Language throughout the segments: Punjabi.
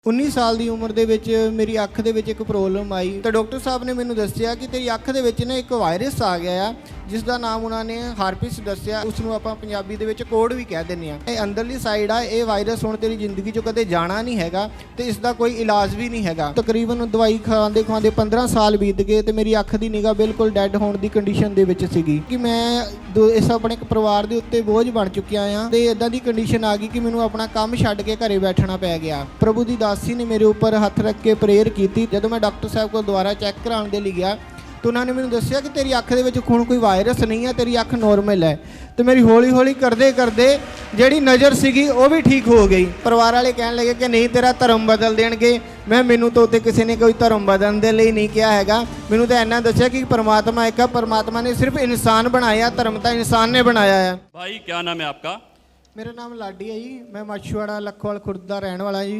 19 ਸਾਲ ਦੀ ਉਮਰ ਦੇ ਵਿੱਚ ਮੇਰੀ ਅੱਖ ਦੇ ਵਿੱਚ ਇੱਕ ਪ੍ਰੋਬਲਮ ਆਈ ਤਾਂ ਡਾਕਟਰ ਸਾਹਿਬ ਨੇ ਮੈਨੂੰ ਦੱਸਿਆ ਕਿ ਤੇਰੀ ਅੱਖ ਦੇ ਵਿੱਚ ਨਾ ਇੱਕ ਵਾਇਰਸ ਆ ਗਿਆ ਆ ਜਿਸ ਦਾ ਨਾਮ ਉਹਨਾਂ ਨੇ ਹਾਰਪਿਸ ਦੱਸਿਆ। ਉਸ ਨੂੰ ਆਪਾਂ ਪੰਜਾਬੀ ਦੇ ਵਿੱਚ ਕੋਡ ਵੀ ਕਹਿ ਦਿੰਦੇ ਆ। ਇਹ ਅੰਦਰਲੀ ਸਾਈਡ ਆ, ਇਹ ਵਾਇਰਸ ਹੁਣ ਤੇਰੀ ਜ਼ਿੰਦਗੀ 'ਚੋਂ ਕਦੇ ਜਾਣਾ ਨਹੀਂ ਹੈਗਾ ਤੇ ਇਸ ਦਾ ਕੋਈ ਇਲਾਜ ਵੀ ਨਹੀਂ ਹੈਗਾ। ਤਕਰੀਬਨ ਦਵਾਈ ਖਾਂਦੇ 15 ਸਾਲ ਬੀਤ ਗਏ ਤੇ ਮੇਰੀ ਅੱਖ ਦੀ ਨਿਗਾਹ ਬਿਲਕੁਲ ਡੈੱਡ ਹੋਣ ਦੀ ਕੰਡੀਸ਼ਨ ਦੇ ਵਿੱਚ ਸੀਗੀ ਕਿ ਮੈਂ ਇਸ ਆਪਣੇ ਪਰਿਵਾਰ ਦੇ ਉੱਤੇ ਬੋਝ ਬਣ ਚੁੱਕਿਆ ਆ ਤੇ ਇਦਾਂ ਦੀ ਕੰਡੀਸ਼ਨ ਆ ਗਈ ਕਿ ਮੈਨੂੰ ਆਪਣਾ ਕੰਮ ਛੱਡ ਕੇ ਘਰੇ ਬੈਠਣਾ ਪੈ ਗਿਆ। ਪ੍ਰਭੂ ਦੀ ਦਾਸੀ ਨੇ ਮੇਰੇ ਉੱਪਰ ਹੱਥ ਰੱਖ ਕੇ ਪ੍ਰੇਅਰ ਕੀਤੀ। ਜਦੋਂ ਮੈਂ ਡਾਕਟਰ ਸਾਹਿਬ ਕੋਲ ਦੁਬਾਰਾ ਚੈੱਕ ਕਰਾਉਣ ਦੇ ਲਈ ਗਿਆ ਤਾਂ ਉਹਨਾਂ ਨੇ ਮੈਨੂੰ ਦੱਸਿਆ ਕਿ ਤੇਰੀ ਅੱਖ ਦੇ ਵਿੱਚ ਹੁਣ ਕੋਈ ਵਾਇਰਸ ਨਹੀਂ ਹੈ, ਤੇਰੀ ਅੱਖ ਨੋਰਮਲ ਹੈ। ਤੇ ਮੇਰੀ ਹੌਲੀ ਕਰਦੇ ਜਿਹੜੀ ਨਜ਼ਰ ਸੀਗੀ ਉਹ ਵੀ ਠੀਕ ਹੋ ਗਈ। ਪਰਿਵਾਰ ਵਾਲੇ ਕਹਿਣ ਲੱਗੇ ਕਿ ਨਹੀਂ ਤੇਰਾ ਧਰਮ ਬਦਲ ਦੇਣਗੇ। ਮੈਨੂੰ ਤਾਂ ਉੱਤੇ ਕਿਸੇ ਨੇ ਕੋਈ ਧਰਮ ਬਦਲਣ ਦੇ ਲਈ ਨਹੀਂ ਕਿਹਾ ਹੈਗਾ। ਮੈਨੂੰ ਤਾਂ ਇੰਨਾ ਦੱਸਿਆ ਕਿ परमात्मा एक है, परमात्मा ने सिर्फ इंसान बनाया, धर्म तो इंसान ने बनाया है। भाई क्या नाम है आपका? मेरा नाम लाडी है जी, मैं मछुआड़ा लखवाल खुर्द का रहने वाला जी।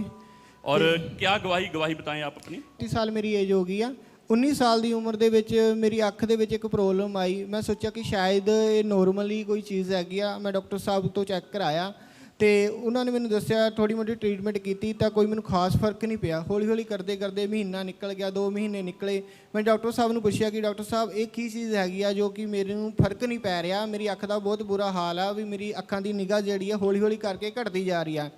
और क्या गवाही बताएं आप अपनी? 30 साल मेरी एज हो गई है। 19 ਸਾਲ ਦੀ ਉਮਰ ਦੇ ਵਿੱਚ ਮੇਰੀ ਅੱਖ ਦੇ ਵਿੱਚ ਇੱਕ ਪ੍ਰੋਬਲਮ ਆਈ। ਮੈਂ ਸੋਚਿਆ ਕਿ ਸ਼ਾਇਦ ਇਹ ਨੋਰਮਲੀ ਕੋਈ ਚੀਜ਼ ਹੈਗੀ ਆ। ਮੈਂ ਡਾਕਟਰ ਸਾਹਿਬ ਤੋਂ ਚੈੱਕ ਕਰਾਇਆ ਤੇ ਉਹਨਾਂ ਨੇ ਮੈਨੂੰ ਦੱਸਿਆ, ਥੋੜੀ ਮੋਟੀ ਟ੍ਰੀਟਮੈਂਟ ਕੀਤੀ ਤਾਂ ਕੋਈ ਮੈਨੂੰ ਖਾਸ ਫਰਕ ਨਹੀਂ ਪਿਆ। ਹੌਲੀ ਕਰਦੇ ਮਹੀਨਾ ਨਿਕਲ ਗਿਆ, 2 ਮਹੀਨੇ ਨਿਕਲੇ। ਮੈਂ ਡਾਕਟਰ ਸਾਹਿਬ ਨੂੰ ਪੁੱਛਿਆ ਕਿ ਡਾਕਟਰ ਸਾਹਿਬ ਇਹ ਕੀ ਚੀਜ਼ ਹੈਗੀ ਆ ਜੋ ਕਿ ਮੇਰੇ ਨੂੰ ਫਰਕ ਨਹੀਂ ਪੈ ਰਿਹਾ। ਮੇਰੀ ਅੱਖ ਦਾ ਬਹੁਤ ਬੁਰਾ ਹਾਲ ਆ ਵੀ ਮੇਰੀ ਅੱਖਾਂ ਦੀ ਨਿਗਾਹ ਜਿਹੜੀ ਆ ਹੌਲੀ ਕਰਕੇ ਘਟਦੀ ਜਾ ਰਹੀ ਆ।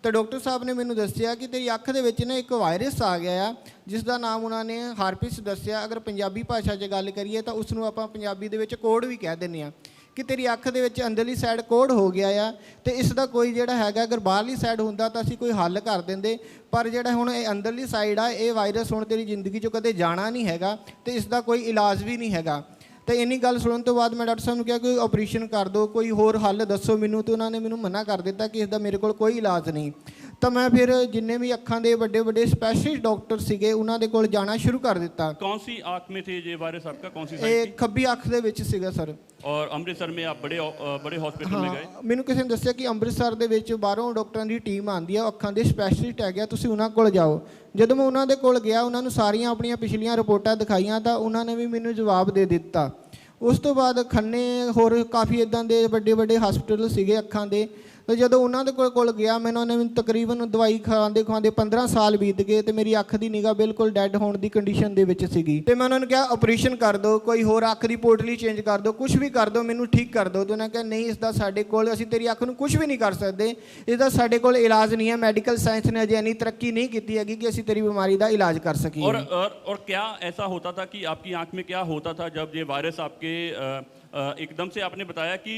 ਤਾਂ ਡਾਕਟਰ ਸਾਹਿਬ ਨੇ ਮੈਨੂੰ ਦੱਸਿਆ ਕਿ ਤੇਰੀ ਅੱਖ ਦੇ ਵਿੱਚ ਨਾ ਇੱਕ ਵਾਇਰਸ ਆ ਗਿਆ ਆ ਜਿਸ ਦਾ ਨਾਮ ਉਹਨਾਂ ਨੇ ਹਾਰਪਿਸ ਦੱਸਿਆ। ਅਗਰ ਪੰਜਾਬੀ ਭਾਸ਼ਾ 'ਚ ਗੱਲ ਕਰੀਏ ਤਾਂ ਉਸ ਨੂੰ ਆਪਾਂ ਪੰਜਾਬੀ ਦੇ ਵਿੱਚ ਕੋਡ ਵੀ ਕਹਿ ਦਿੰਦੇ ਆ ਕਿ ਤੇਰੀ ਅੱਖ ਦੇ ਵਿੱਚ ਅੰਦਰਲੀ ਸਾਈਡ ਕੋਡ ਹੋ ਗਿਆ ਆ ਤੇ ਇਸ ਦਾ ਕੋਈ ਜਿਹੜਾ ਹੈਗਾ ਅਗਰ ਬਾਹਰਲੀ ਸਾਈਡ ਹੁੰਦਾ ਤਾਂ ਅਸੀਂ ਕੋਈ ਹੱਲ ਕਰ ਦਿੰਦੇ। ਪਰ ਜਿਹੜਾ ਹੁਣ ਇਹ ਅੰਦਰਲੀ ਸਾਈਡ ਆ, ਇਹ ਵਾਇਰਸ ਹੁਣ ਤੇਰੀ ਜ਼ਿੰਦਗੀ 'ਚੋਂ ਕਦੇ ਜਾਣਾ ਨਹੀਂ ਹੈਗਾ ਤੇ ਇਸ ਦਾ ਕੋਈ ਇਲਾਜ ਵੀ ਨਹੀਂ ਹੈਗਾ। ਤੇ ਇੰਨੀ ਗੱਲ ਸੁਣਨ ਤੋਂ ਬਾਅਦ ਮੈਂ ਡਾਕਟਰ ਸਾਹਿਬ ਨੂੰ ਕਿਹਾ ਕੋਈ ਆਪਰੇਸ਼ਨ ਕਰ ਦਿਓ, ਕੋਈ ਹੋਰ ਹੱਲ ਦੱਸੋ ਮੈਨੂੰ। ਤੇ ਉਹਨਾਂ ਨੇ ਮੈਨੂੰ ਮਨਾ ਕਰ ਦਿੱਤਾ ਕਿ ਇਸ ਦਾ ਮੇਰੇ ਕੋਲ ਕੋਈ ਇਲਾਜ ਨਹੀਂ। ਤਾਂ ਮੈਂ ਫਿਰ ਜਿੰਨੇ ਵੀ ਅੱਖਾਂ ਦੇ ਵੱਡੇ ਸਪੈਸ਼ਲਿਸਟ ਡਾਕਟਰ ਸੀਗੇ ਉਹਨਾਂ ਦੇ ਕੋਲ ਜਾਣਾ ਸ਼ੁਰੂ ਕਰ ਦਿੱਤਾ। कौन सी आंख में थे ये वायरस आपका? कौन सी ਇਹ साइड थी? ਖੱਬੀ ਅੱਖ ਦੇ ਵਿੱਚ ਸੀਗਾ ਸਰ। और अमृतसर में आप बड़े हॉस्पिटल में गए? ਮੈਨੂੰ ਕਿਸੇ ਨੇ ਦੱਸਿਆ ਕਿ ਅੰਮ੍ਰਿਤਸਰ ਦੇ ਵਿੱਚ ਬਾਹਰੋਂ ਡਾਕਟਰਾਂ ਦੀ ਟੀਮ ਆਉਂਦੀ ਆ, ਅੱਖਾਂ ਦੇ ਸਪੈਸ਼ਲਿਸਟ ਹੈਗੇ ਆ, ਤੁਸੀਂ ਉਹਨਾਂ ਕੋਲ ਜਾਓ। ਜਦੋਂ ਮੈਂ ਉਹਨਾਂ ਦੇ ਕੋਲ ਗਿਆ, ਉਹਨਾਂ ਨੂੰ ਸਾਰੀਆਂ ਆਪਣੀਆਂ ਪਿਛਲੀਆਂ ਰਿਪੋਰਟਾਂ ਦਿਖਾਈਆਂ ਤਾਂ ਉਹਨਾਂ ਨੇ ਵੀ ਮੈਨੂੰ ਜਵਾਬ ਦੇ ਦਿੱਤਾ। ਉਸ ਤੋਂ ਬਾਅਦ ਖੰਨੇ ਹੋਰ ਕਾਫੀ ਇੱਦਾਂ ਦੇ ਵੱਡੇ ਹਸਪੀਟਲ ਸੀਗੇ ਅੱਖਾਂ ਦੇ। ਤੇ ਜਦੋਂ ਉਹਨਾਂ ਦੇ ਕੋਲ ਗਿਆ ਉਹਨਾਂ ਨੇ ਮੈਨੂੰ ਤਕਰੀਬਨ ਦਵਾਈ ਖਾਂਦੇ 15 ਸਾਲ ਬੀਤ ਗਏ ਤੇ ਮੇਰੀ ਅੱਖ ਦੀ ਨਿਗਾਹ ਬਿਲਕੁਲ ਡੈੱਡ ਹੋਣ ਦੀ ਕੰਡੀਸ਼ਨ ਦੇ ਵਿੱਚ ਸੀਗੀ। ਤੇ ਮੈਂ ਉਹਨਾਂ ਨੂੰ ਕਿਹਾ ਆਪਰੇਸ਼ਨ ਕਰ ਦਿਓ, ਕੋਈ ਹੋਰ ਅੱਖ ਦੀ ਪੋਟਲੀ ਚੇਂਜ ਕਰ ਦਿਓ, ਕੁਝ ਵੀ ਕਰ ਦਿਓ, ਮੈਨੂੰ ਠੀਕ ਕਰ ਦਿਓ। ਤੇ ਉਹਨਾਂ ਕਿਹਾ ਨਹੀਂ, ਇਸ ਦਾ ਸਾਡੇ ਕੋਲ, ਅਸੀਂ ਤੇਰੀ ਅੱਖ ਨੂੰ ਕੁਝ ਵੀ ਨਹੀਂ ਕਰ ਸਕਦੇ, ਇਸ ਦਾ ਸਾਡੇ ਕੋਲ ਇਲਾਜ ਨਹੀਂ ਹੈ। ਮੈਡੀਕਲ ਸਾਇੰਸ ਨੇ ਅਜੇ ਇੰਨੀ ਤਰੱਕੀ ਨਹੀਂ ਕੀਤੀ ਹੈਗੀ ਕਿ ਅਸੀਂ ਤੇਰੀ ਬਿਮਾਰੀ ਦਾ ਇਲਾਜ ਕਰ ਸਕੀਏ। और क्या ऐसा होता था कि आपकी आंख में क्या होता था जब ये वायरस आपके एकदम से आपने बताया कि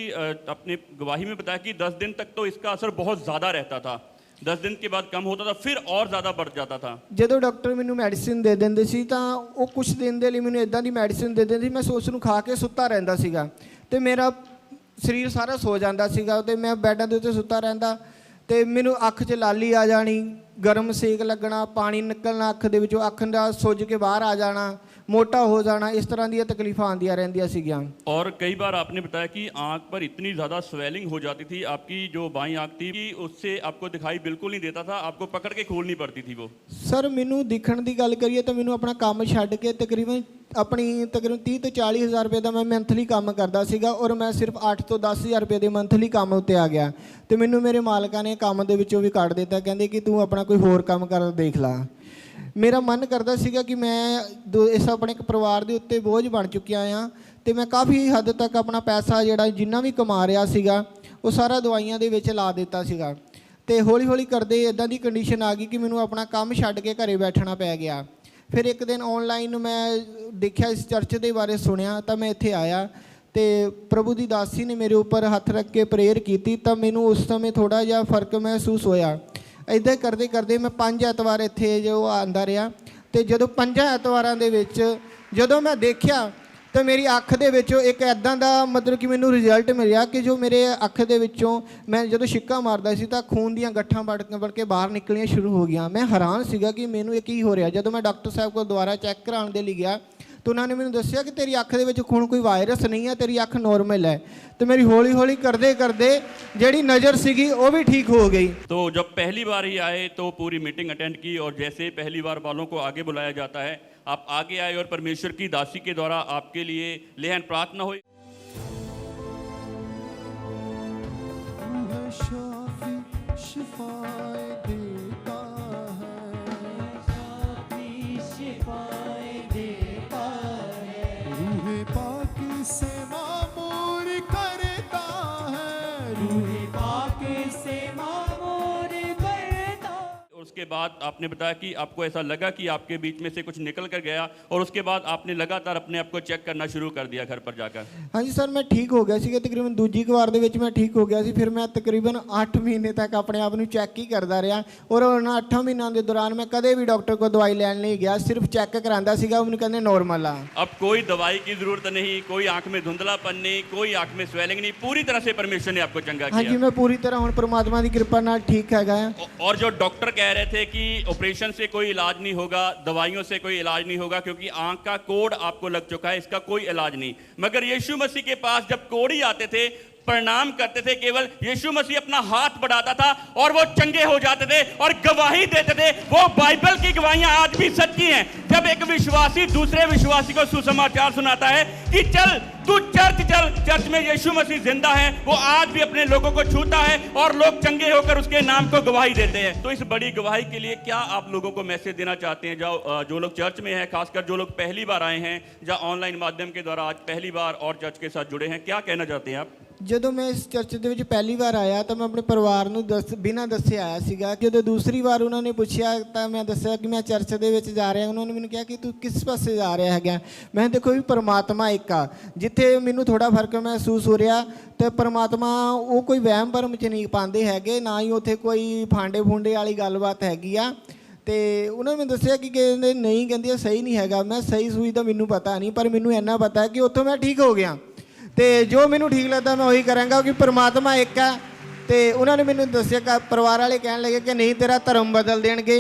अपने गवाही में बताया कि 10 दिन तक तो इसका असर बहुत ज़्यादा रहता था, 10 दिन के बाद कम होता था, फिर और ज़्यादा बढ़ जाता था। ਜਦੋਂ ਡਾਕਟਰ ਮੈਨੂੰ ਮੈਡੀਸਿਨ ਦੇ ਦਿੰਦੇ ਸੀ ਤਾਂ ਉਹ ਕੁਝ ਦਿਨ ਦੇ ਲਈ ਮੈਨੂੰ ਇਦਾਂ ਦੀ ਮੈਡੀਸਿਨ ਦੇ ਦਿੰਦੇ ਸੀ, ਮੈਂ ਉਸ ਨੂੰ ਖਾ ਕੇ ਸੁੱਤਾ ਰਹਿੰਦਾ ਸੀਗਾ ਤੇ ਮੇਰਾ ਸਰੀਰ ਸਾਰਾ ਸੋ ਜਾਂਦਾ ਸੀਗਾ ਤੇ ਮੈਂ ਬੈੱਡਾਂ ਦੇ ਉੱਤੇ ਸੁੱਤਾ ਰਹਿੰਦਾ ਤੇ ਮੈਨੂੰ ਅੱਖ 'ਚ ਲਾਲੀ ਆ ਜਾਣੀ, ਗਰਮ ਸੇਕ ਲੱਗਣਾ, ਪਾਣੀ ਨਿਕਲਣਾ ਅੱਖ ਦੇ ਵਿੱਚੋਂ, ਅੱਖ ਦਾ ਸੁੱਜ ਕੇ ਬਾਹਰ ਆ ਜਾਣਾ, मोटा हो जाना, इस तरह दी तकलीफां आंदियां रहंदियां सीगियां। और कई बार आपने बताया कि आंख पर इतनी ज़्यादा स्वेलिंग हो जाती थी, आपकी जो बाईं आंख थी कि उससे आपको दिखाई बिल्कुल नहीं देता था, आपको पकड़ के खोलनी पड़ती थी वो। सर मैनू दिखण दी गल करिए तो मैनू अपना काम छड्ड के तकरीबन 30 ਤੋਂ 40 ਹਜ਼ਾਰ ਰੁਪਏ ਦਾ मैं मंथली काम करता ਸੀਗਾ और मैं सिर्फ 8 ਤੋਂ 10 ਹਜ਼ਾਰ ਰੁਪਏ ਦੇ मंथली ਕੰਮ ਉੱਤੇ ਆ ਗਿਆ ਤੇ ਮੈਨੂੰ ਮੇਰੇ ਮਾਲਕਾਂ ਨੇ ਕੰਮ ਦੇ ਵਿੱਚੋਂ ਵੀ ਕੱਢ ਦਿੱਤਾ। ਕਹਿੰਦੇ ਕਿ ਤੂੰ ਆਪਣਾ ਕੋਈ ਹੋਰ ਕੰਮ ਕਰ ਦੇਖ ਲਾ। ਮੇਰਾ ਮਨ ਕਰਦਾ ਸੀਗਾ ਕਿ ਮੈਂ ਇਸ ਆਪਣੇ ਪਰਿਵਾਰ ਦੇ ਉੱਤੇ ਬੋਝ ਬਣ ਚੁੱਕਿਆ ਆ ਤੇ ਮੈਂ ਕਾਫੀ ਹੱਦ ਤੱਕ ਆਪਣਾ ਪੈਸਾ ਜਿਹੜਾ ਜਿੰਨਾ ਵੀ ਕਮਾ ਰਿਹਾ ਸੀਗਾ ਉਹ ਸਾਰਾ ਦਵਾਈਆਂ ਦੇ ਵਿੱਚ ਲਾ ਦਿੱਤਾ ਸੀਗਾ ਤੇ ਹੌਲੀ ਕਰਦੇ ਇੱਦਾਂ ਦੀ ਕੰਡੀਸ਼ਨ ਆ ਗਈ ਕਿ ਮੈਨੂੰ ਆਪਣਾ ਕੰਮ ਛੱਡ ਕੇ ਘਰੇ ਬੈਠਣਾ ਪੈ ਗਿਆ। ਫਿਰ ਇੱਕ ਦਿਨ ਆਨਲਾਈਨ ਮੈਂ ਦੇਖਿਆ, ਇਸ ਚਰਚ ਦੇ ਬਾਰੇ ਸੁਣਿਆ ਤਾਂ ਮੈਂ ਇੱਥੇ ਆਇਆ ਤੇ ਪ੍ਰਭੂ ਦੀ ਦਾਸੀ ਨੇ ਮੇਰੇ ਉੱਪਰ ਹੱਥ ਰੱਖ ਕੇ ਪ੍ਰੇਅਰ ਕੀਤੀ ਤਾਂ ਮੈਨੂੰ ਉਸ ਸਮੇਂ ਥੋੜ੍ਹਾ ਜਿਹਾ ਫਰਕ ਮਹਿਸੂਸ ਹੋਇਆ। ਇੱਦਾਂ ਕਰਦੇ ਮੈਂ 5 ਐਤਵਾਰ ਇੱਥੇ ਜੋ ਆਉਂਦਾ ਰਿਹਾ ਤੇ ਜਦੋਂ 5 ਐਤਵਾਰਾਂ ਦੇ ਵਿੱਚ ਜਦੋਂ ਮੈਂ ਦੇਖਿਆ ਤਾਂ ਮੇਰੀ ਅੱਖ ਦੇ ਵਿੱਚੋਂ ਇੱਕ ਇੱਦਾਂ ਦਾ ਮਤਲਬ ਕਿ ਮੈਨੂੰ ਰਿਜ਼ਲਟ ਮਿਲਿਆ ਕਿ ਜੋ ਮੇਰੇ ਅੱਖ ਦੇ ਵਿੱਚੋਂ ਮੈਂ ਜਦੋਂ ਛਿੱਕਾ ਮਾਰਦਾ ਸੀ ਤਾਂ ਖੂਨ ਦੀਆਂ ਗੱਠਾਂ ਵੜ ਕੇ ਬਾਹਰ ਨਿਕਲਣੀਆਂ ਸ਼ੁਰੂ ਹੋ ਗਈਆਂ। ਮੈਂ ਹੈਰਾਨ ਸੀਗਾ ਕਿ ਮੈਨੂੰ ਇਹ ਕੀ ਹੋ ਰਿਹਾ। ਜਦੋਂ ਮੈਂ ਡਾਕਟਰ ਸਾਹਿਬ ਕੋਲ ਦੁਬਾਰਾ ਚੈੱਕ ਕਰਾਉਣ ਦੇ ਲਈ ਗਿਆ तो उन्होंने मैंने दसिया कि तेरी अख दे विच हुण कोई वायरस नहीं है, तेरी अख नॉर्मल है। तो मेरी हौली करदे जिहड़ी नज़र सीगी वो भी ठीक हो गई। तो जब पहली बार ही आए तो पूरी मीटिंग अटेंड की और जैसे पहली बार वालों को आगे बुलाया जाता है, आप आगे आए और परमेश्वर की दासी के द्वारा आपके लिए लेहन प्रार्थना हुई। शाफी शिफाए देता है। उसके बाद आपने बताया कि आपको ऐसा लगा कि आपके बीच में से कुछ निकल कर गया और उसके बाद आपने लगातार अपने आप को चेक करना शुरू कर दिया घर पर जाकर। ਹਾਂਜੀ ਸਰ ਮੈਂ ਠੀਕ ਹੋ ਗਿਆ ਸੀਗਾ ਤਕਰੀਬਨ ਦੂਜੀ ਕੁ ਵਾਰ ਦੇ ਵਿੱਚ ਮੈਂ ਠੀਕ ਹੋ ਗਿਆ ਸੀ। ਫਿਰ ਮੈਂ ਤਕਰੀਬਨ 8 ਮਹੀਨੇ ਤੱਕ ਆਪਣੇ ਆਪ ਨੂੰ ਚੈੱਕ ਹੀ ਕਰਦਾ ਰਿਹਾ ਔਰ ਉਹਨਾਂ 8 ਮਹੀਨਿਆਂ ਦੇ ਦੌਰਾਨ ਮੈਂ ਕਦੇ ਵੀ ਡਾਕਟਰ ਕੋਲ ਦਵਾਈ ਲੈਣ ਨਹੀਂ ਗਿਆ, ਸਿਰਫ ਚੈੱਕ ਕਰਾਉਂਦਾ ਸੀਗਾ। ਉਹ ਮੈਨੂੰ ਕਹਿੰਦੇ ਨੋਰਮਲ ਆ। अब कोई दवाई की जरूरत नहीं, कोई आंख में धुंधलापन नहीं, कोई आंख में स्वेलिंग नहीं, पूरी तरह से परमेश्वर ने आपको चंगा ਹਾਂਜੀ किया। ਮੈਂ ਪੂਰੀ ਤਰ੍ਹਾਂ ਹੁਣ ਪ੍ਰਮਾਤਮਾ ਦੀ ਕਿਰਪਾ ਨਾਲ ਠੀਕ ਹੈਗਾ ਆ। और जो डॉक्टर कह रहे थे कि ऑपरेशन से कोई इलाज नहीं होगा, दवाइयों से कोई इलाज नहीं होगा क्योंकि आंख का कोड आपको लग चुका है, इसका कोई इलाज नहीं, मगर यीशु मसीह के पास जब कोढ़ी आते थे, प्रणाम करते थे, केवल यीशु मसीह अपना हाथ बढ़ाता था और वो चंगे हो जाते थे और गवाही देते थे। वो बाइबल की गवाहियां आज भी सच्ची हैं। जब एक विश्वासी दूसरे विश्वासी को सुसमाचार सुनाता है कि चल तू चर्च चल, चर्च में यीशु मसीह जिंदा है, वो आज भी अपने लोगों को छूता है और लोग चंगे होकर उसके नाम को गवाही देते हैं। तो इस बड़ी गवाही के लिए क्या आप लोगों को मैसेज देना चाहते हैं? जो लोग चर्च में हैं, खासकर जो लोग पहली बार आए हैं या ऑनलाइन माध्यम के द्वारा आज पहली बार और चर्च के साथ जुड़े हैं, क्या कहना चाहते हैं आप? ਜਦੋਂ ਮੈਂ ਇਸ ਚਰਚ ਦੇ ਵਿੱਚ ਪਹਿਲੀ ਵਾਰ ਆਇਆ ਤਾਂ ਮੈਂ ਆਪਣੇ ਪਰਿਵਾਰ ਨੂੰ ਬਿਨਾਂ ਦੱਸੇ ਆਇਆ ਸੀਗਾ। ਜਦੋਂ ਦੂਸਰੀ ਵਾਰ ਉਹਨਾਂ ਨੇ ਪੁੱਛਿਆ ਤਾਂ ਮੈਂ ਦੱਸਿਆ ਕਿ ਮੈਂ ਚਰਚ ਦੇ ਵਿੱਚ ਜਾ ਰਿਹਾ। ਉਹਨਾਂ ਨੇ ਮੈਨੂੰ ਕਿਹਾ ਕਿ ਤੂੰ ਕਿਸ ਪਾਸੇ ਜਾ ਰਿਹਾ ਹੈਗਾ। ਮੈਂ ਦੇਖੋ ਵੀ ਪਰਮਾਤਮਾ ਇੱਕ ਆ। ਜਿੱਥੇ ਮੈਨੂੰ ਥੋੜ੍ਹਾ ਫਰਕ ਮਹਿਸੂਸ ਹੋ ਰਿਹਾ ਤੇ ਪਰਮਾਤਮਾ ਉਹ ਕੋਈ ਵਹਿਮ ਭਰਮ 'ਚ ਨਹੀਂ ਪਾਉਂਦੇ ਹੈਗੇ, ਨਾ ਹੀ ਉੱਥੇ ਕੋਈ ਫਾਂਡੇ ਫੂੰਡੇ ਵਾਲੀ ਗੱਲਬਾਤ ਹੈਗੀ ਆ। ਅਤੇ ਉਹਨਾਂ ਨੇ ਮੈਨੂੰ ਦੱਸਿਆ ਕਿ ਕਹਿੰਦੇ ਨਹੀਂ, ਕਹਿੰਦੀ ਸਹੀ ਨਹੀਂ ਹੈਗਾ। ਮੈਂ ਸਹੀ ਸੂਈ ਦਾ ਮੈਨੂੰ ਪਤਾ ਨਹੀਂ, ਪਰ ਮੈਨੂੰ ਇੰਨਾ ਪਤਾ ਕਿ ਉੱਥੋਂ ਮੈਂ ਠੀਕ ਹੋ ਗਿਆ ਅਤੇ ਜੋ ਮੈਨੂੰ ਠੀਕ ਲੱਗਦਾ ਮੈਂ ਉਹੀ ਕਰਾਂਗਾ ਕਿ ਪਰਮਾਤਮਾ ਇੱਕ ਹੈ। ਅਤੇ ਉਹਨਾਂ ਨੇ ਮੈਨੂੰ ਦੱਸਿਆ ਕਿ ਪਰਿਵਾਰ ਵਾਲੇ ਕਹਿਣ ਲੱਗੇ ਕਿ ਨਹੀਂ ਤੇਰਾ ਧਰਮ ਬਦਲ ਦੇਣਗੇ।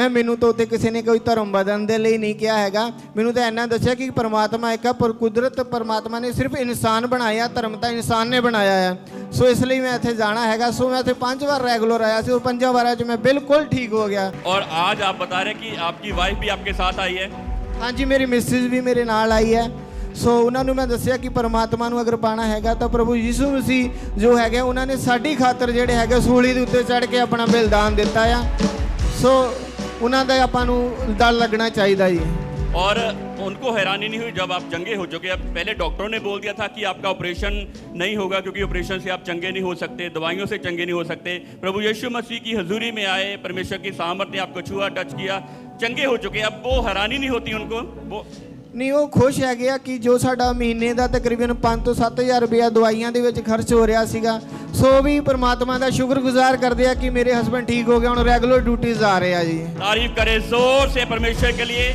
ਮੈਨੂੰ ਤਾਂ ਉੱਥੇ ਕਿਸੇ ਨੇ ਕੋਈ ਧਰਮ ਬਦਲਣ ਦੇ ਲਈ ਨਹੀਂ ਕਿਹਾ ਹੈਗਾ। ਮੈਨੂੰ ਤਾਂ ਇੰਨਾ ਦੱਸਿਆ ਕਿ ਪਰਮਾਤਮਾ ਇੱਕ ਹੈ, ਪਰ ਕੁਦਰਤ ਪਰਮਾਤਮਾ ਨੇ ਸਿਰਫ ਇਨਸਾਨ ਬਣਾਇਆ, ਧਰਮ ਤਾਂ ਇਨਸਾਨ ਨੇ ਬਣਾਇਆ ਹੈ। ਸੋ ਇਸ ਲਈ ਮੈਂ ਇੱਥੇ ਜਾਣਾ ਹੈਗਾ। ਸੋ ਮੈਂ ਇੱਥੇ 5 ਵਾਰ ਰੈਗੂਲਰ ਆਇਆ ਸੀ ਔਰ 5 ਵਾਰਾਂ 'ਚ ਮੈਂ ਬਿਲਕੁਲ ਠੀਕ ਹੋ ਗਿਆ। और आज आप बता रहे हैं कि आपकी वाइफ भी आपके साथ आई है। ਹਾਂਜੀ ਮੇਰੀ ਮਿਸਿਸ ਵੀ ਮੇਰੇ ਨਾਲ ਆਈ ਹੈ। ਸੋ ਉਹਨਾਂ ਨੂੰ ਮੈਂ ਦੱਸਿਆ ਕਿ ਪਰਮਾਤਮਾ ਨੂੰ ਅਗਰ ਪਾਣਾ ਹੈਗਾ ਤਾਂ ਪ੍ਰਭੂ ਯੀਸ਼ੂ ਮਸੀਹ ਜੋ ਹੈਗੇ ਉਹਨਾਂ ਨੇ ਸਾਡੀ ਖਾਤਰ ਜਿਹੜੇ ਹੈਗੇ ਸੂਲੀ ਦੇ ਉੱਤੇ ਚੜ੍ਹ ਕੇ ਆਪਣਾ ਬਲਿਦਾਨ ਦਿੱਤਾ ਆ। ਸੋ ਉਹਨਾਂ ਦਾ ਆਪਾਂ ਨੂੰ ਡਰ ਲੱਗਣਾ ਚਾਹੀਦਾ ਜੀ। और उनको हैरानी नहीं हुई जब आप चंगे हो चुके। अब पहले डॉक्टरों ने बोल दिया था कि आपका ऑपरेशन नहीं होगा क्योंकि ऑपरेशन से आप चंगे नहीं हो सकते, दवाइयों से चंगे नहीं हो सकते। प्रभु यीशु मसीह की हजूरी में आए, परमेश्वर की सामर्थ ने आपको छुआ, टच किया, चंगे हो चुके। अब वो हैरानी नहीं होती उनको, वो ਨਹੀਂ ਉਹ ਖੁਸ਼ ਹੈਗੇ ਆ ਕਿ ਜੋ ਸਾਡਾ ਮਹੀਨੇ ਦਾ ਤਕਰੀਬਨ 5 ਤੋਂ 7 ਹਜ਼ਾਰ ਰੁਪਇਆ ਦਵਾਈਆਂ ਦੇ ਵਿੱਚ ਖਰਚ ਹੋ ਰਿਹਾ ਸੀਗਾ, ਸੋ ਵੀ ਪਰਮਾਤਮਾ ਦਾ ਸ਼ੁਕਰਗੁਜ਼ਾਰ ਕਰਦੇ ਆ ਕਿ ਮੇਰੇ ਹਸਬੈਂਡ ਠੀਕ ਹੋ ਗਏ, ਹੁਣ ਰੈਗੂਲਰ ਡਿਊਟੀਜ਼ ਆ ਰਹੇ ਆ ਜੀ। तारीफ करें जोर से परमेश्वर के लिए।